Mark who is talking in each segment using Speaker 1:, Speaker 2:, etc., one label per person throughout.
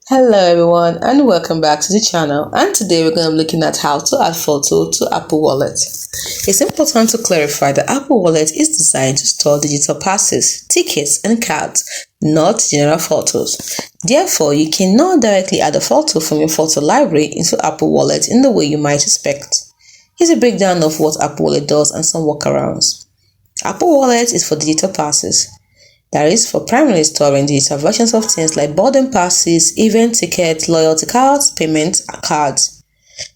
Speaker 1: Hello everyone and welcome back to the channel, and today we're going to be looking at how to add photo to Apple Wallet. It's important to clarify that Apple Wallet is designed to store digital passes, tickets and cards, not general photos. Therefore, you cannot directly add a photo from your photo library into Apple Wallet in the way you might expect. Here's a breakdown of what Apple Wallet does and some workarounds. Apple Wallet is for digital passes. That is for primarily storing digital versions of things like boarding passes, event tickets, loyalty cards, payment cards.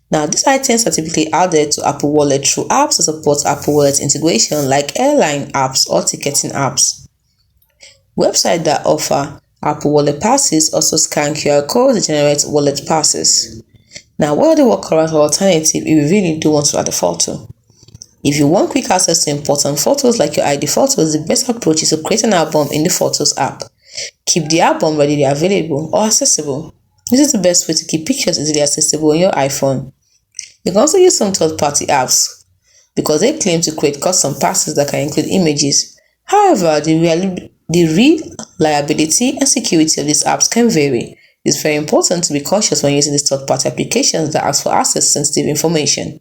Speaker 1: Now, these items are typically added to Apple Wallet through apps that support Apple Wallet integration like airline apps or ticketing apps. Websites that offer Apple Wallet passes also scan QR codes to generate wallet passes. Now, what are the workarounds or alternatives if you really do want to add a photo? If you want quick access to important photos like your ID photos, the best approach is to create an album in the Photos app. Keep the album readily available or accessible. This is the best way to keep pictures easily accessible on your iPhone. You can also use some third-party apps because they claim to create custom passes that can include images. However, the reliability and security of these apps can vary. It's very important to be cautious when using these third-party applications that ask for access to sensitive information.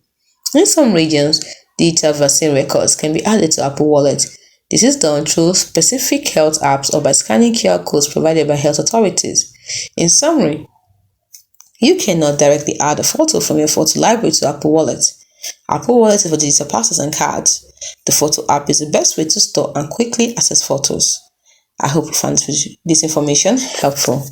Speaker 1: In some regions, digital vaccine records can be added to Apple Wallet. This is done through specific health apps or by scanning QR codes provided by health authorities. In summary, you cannot directly add a photo from your photo library to Apple Wallet. Apple Wallet is for digital passes and cards. The photo app is the best way to store and quickly access photos. I hope you found this information helpful.